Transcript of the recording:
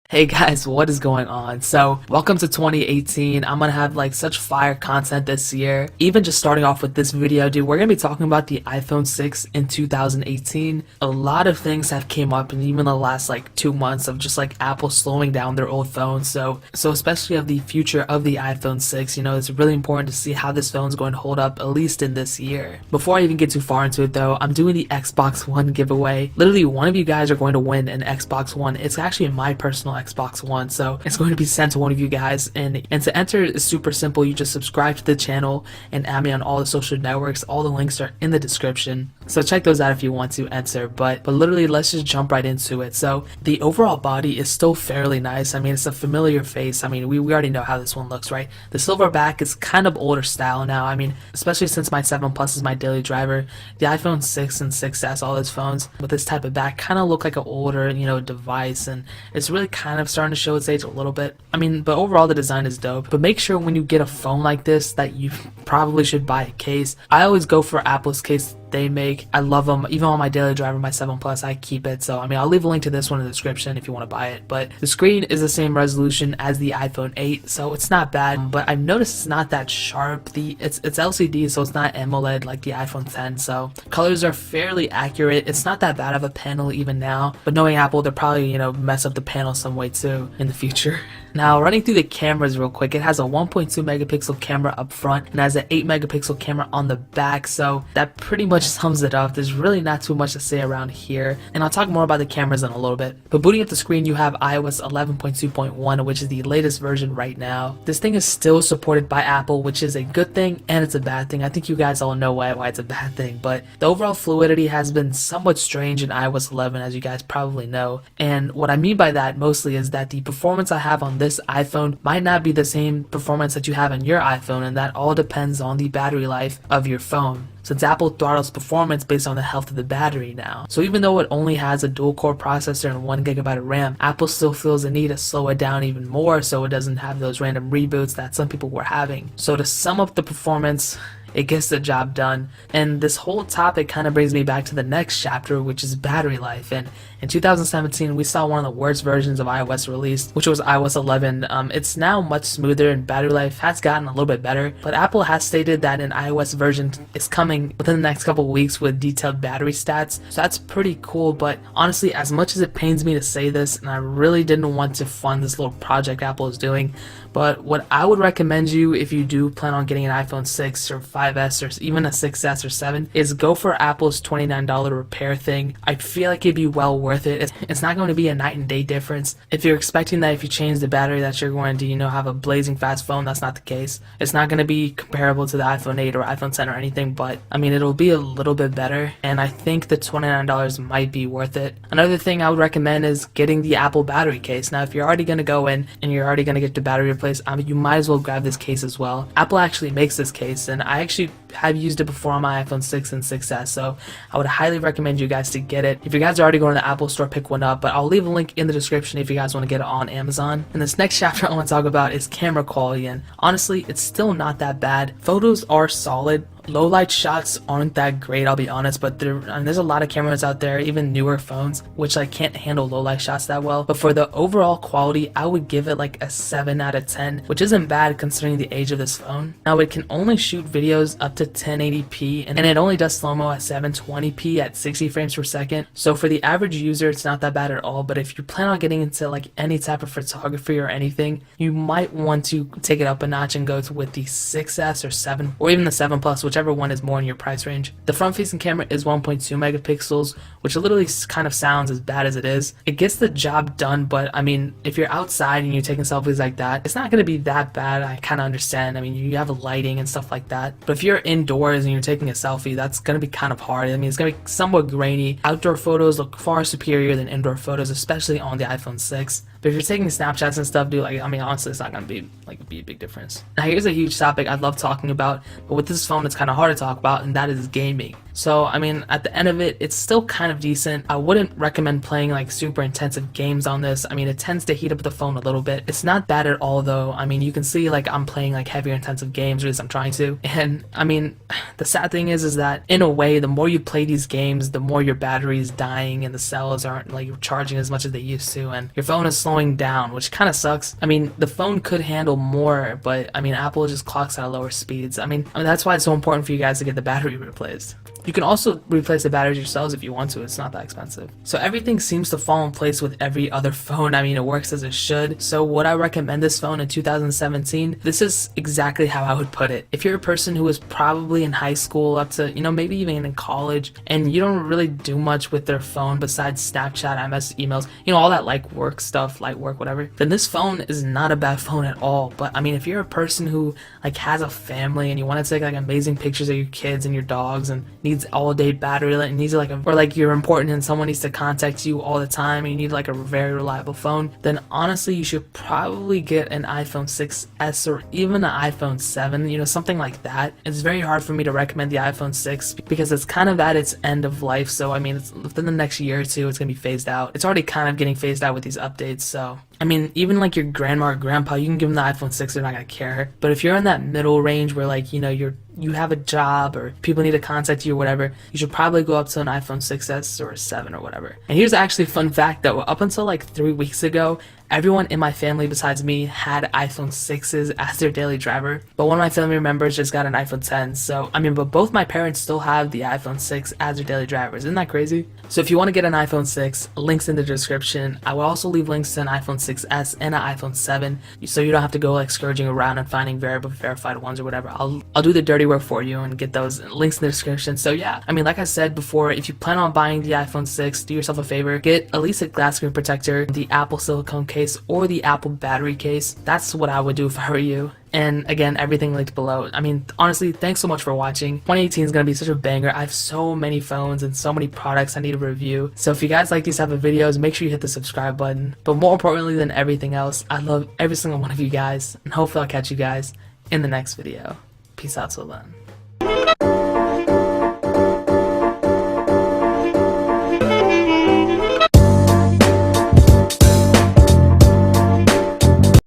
Hey guys, what is going on? So, welcome to 2018. I'm gonna have like such fire content this year. Even just starting off with this video, dude, we're gonna be talking about the iPhone 6 in 2018. A lot of things have came up in even the last like 2 months of just like Apple slowing down their old phones. So especially of the future of the iPhone 6, it's really important to see how this phone's going to hold up at least in this year. Before I even get too far into it though, I'm doing the Xbox One giveaway. Literally, one of you guys are going to win an Xbox One. It's actually my personal Xbox One, so it's going to be sent to one of you guys, and to enter is super simple. You just subscribe to the channel and add me on all the social networks. All the links are in the description, so check those out if you want to enter. But literally, let's just jump right into it. So the overall body is still fairly nice. I mean, it's a familiar face. I mean, we already know how this one looks, right? The silver back is kind of older style now. I mean, especially since my 7 Plus is my daily driver, the iPhone 6 and 6S, all those phones with this type of back kind of look like an older device, and it's really kind of starting to show its age a little bit. I mean, but overall the design is dope. But make sure when you get a phone like this that you probably should buy a case. I always go for Apple's case they make. I love them. Even on my daily driver, my 7 Plus, I keep it. So I mean, I'll leave a link to this one in the description if you want to buy it. But the screen is the same resolution as the iPhone 8, so it's not bad. But I've noticed it's not that sharp. It's LCD, so it's not AMOLED like the iPhone 10. So colors are fairly accurate. It's not that bad of a panel even now. But knowing Apple, they'll probably mess up the panel some way too in the future. Now, running through the cameras real quick, it has a 1.2 megapixel camera up front and has an 8 megapixel camera on the back, so that pretty much sums it up. There's really not too much to say around here, and I'll talk more about the cameras in a little bit. But booting up the screen, you have iOS 11.2.1, which is the latest version right now. This thing is still supported by Apple, which is a good thing and it's a bad thing. I think you guys all know why it's a bad thing, but the overall fluidity has been somewhat strange in iOS 11, as you guys probably know. And what I mean by that mostly is that the performance I have on this iPhone might not be the same performance that you have on your iPhone, and that all depends on the battery life of your phone, since Apple throttles performance based on the health of the battery now. So even though it only has a dual-core processor and 1GB of RAM, Apple still feels the need to slow it down even more so it doesn't have those random reboots that some people were having. So to sum up the performance, it gets the job done. And this whole topic kind of brings me back to the next chapter, which is battery life. And in 2017, we saw one of the worst versions of iOS released, which was iOS 11. It's now much smoother and battery life has gotten a little bit better, but Apple has stated that an iOS version is coming within the next couple of weeks with detailed battery stats, so that's pretty cool. But honestly, as much as it pains me to say this, and I really didn't want to fund this little project Apple is doing, but what I would recommend you if you do plan on getting an iPhone 6 or 5S or even a 6S or 7 is go for Apple's $29 repair thing. I feel like it'd be well worth it. It's not going to be a night and day difference. If you're expecting that if you change the battery that you're going to have a blazing fast phone, that's not the case. It's not going to be comparable to the iPhone 8 or iPhone 10 or anything, but I mean, it'll be a little bit better, and I think the $29 might be worth it. Another thing I would recommend is getting the Apple battery case. Now, if you're already going to go in and you're already going to get the battery replaced, you might as well grab this case as well. Apple actually makes this case, and I actually have used it before on my iPhone 6 and 6S, so I would highly recommend you guys to get it. If you guys are already going to the Apple store, pick one up, but I'll leave a link in the description if you guys want to get it on Amazon. And this next chapter I want to talk about is camera quality, and honestly, it's still not that bad. Photos are solid. Low light shots aren't that great, I'll be honest, but there's a lot of cameras out there, even newer phones, which can't handle low light shots that well. But for the overall quality, I would give it like a 7 out of 10, which isn't bad considering the age of this phone. Now, it can only shoot videos up to 1080p, and it only does slow-mo at 720p at 60 frames per second. So for the average user, it's not that bad at all. But if you plan on getting into like any type of photography or anything, you might want to take it up a notch and go with the 6S or 7, or even the 7 Plus, whichever one is more in your price range. The front-facing camera is 1.2 megapixels, which literally kind of sounds as bad as it is. It gets the job done, but I mean, if you're outside and you're taking selfies like that, it's not going to be that bad. I kind of understand. I mean, you have lighting and stuff like that. But if you're indoors and you're taking a selfie, that's going to be kind of hard. I mean, it's going to be somewhat grainy. Outdoor photos look far superior than indoor photos, especially on the iPhone 6. But if you're taking Snapchats and stuff, dude, I mean, honestly, it's not gonna be a big difference. Now, here's a huge topic I love talking about, but with this phone, it's kind of hard to talk about, and that is gaming. So I mean, at the end of it, it's still kind of decent. I wouldn't recommend playing like super intensive games on this. I mean, it tends to heat up the phone a little bit. It's not bad at all though. I mean, you can see like I'm playing like heavier intensive games, or at least I'm trying to. And I mean, the sad thing is that in a way, the more you play these games, the more your battery is dying and the cells aren't like charging as much as they used to, and your phone is slowing down, which kind of sucks. I mean, the phone could handle more, but I mean, Apple just clocks at lower speeds. I mean that's why it's so important for you guys to get the battery replaced. You can also replace the batteries yourselves if you want to. It's not that expensive. So everything seems to fall in place with every other phone. I mean, it works as it should. So would I recommend this phone in 2017? This is exactly how I would put it. If you're a person who is probably in high school up to, you know, maybe even in college, and you don't really do much with their phone besides Snapchat, MS, emails, you know, all that like work stuff, light work, whatever, then this phone is not a bad phone at all. But I mean, if you're a person who like has a family and you want to take like amazing pictures of your kids and your dogs and needs all-day battery, and needs like or like you're important and someone needs to contact you all the time and you need like a very reliable phone, then honestly you should probably get an iPhone 6s or even an iPhone 7, you know, something like that. It's very hard for me to recommend the iPhone 6 because it's kind of at its end of life. So I mean, it's within the next year or two it's gonna be phased out. It's already kind of getting phased out with these updates. So I mean, even like your grandma or grandpa, you can give them the iPhone 6, they're not gonna care. But if you're in that middle range where like, you know, you have a job or people need to contact you or whatever, you should probably go up to an iPhone 6s or a 7 or whatever. And here's actually a fun fact though, up until like 3 weeks ago, everyone in my family besides me had iPhone 6s as their daily driver, but one of my family members just got an iPhone 10. So I mean, but both my parents still have the iPhone 6 as their daily drivers. Isn't that crazy? So if you want to get an iPhone 6, links in the description. I will also leave links to an iPhone 6s and an iPhone 7, so you don't have to go like scourging around and finding verified ones or whatever. I'll do the dirty work for you and get those links in the description. So yeah, I mean, like I said before, if you plan on buying the iPhone 6, do yourself a favor, get at least a glass screen protector, the Apple silicone case, or the Apple battery case. That's what I would do if I were you. And again, everything linked below. I mean, honestly, thanks so much for watching. 2018 is going to be such a banger. I have so many phones and so many products I need to review. So if you guys like these type of videos, make sure you hit the subscribe button. But more importantly than everything else, I love every single one of you guys. And hopefully I'll catch you guys in the next video. Peace out till then.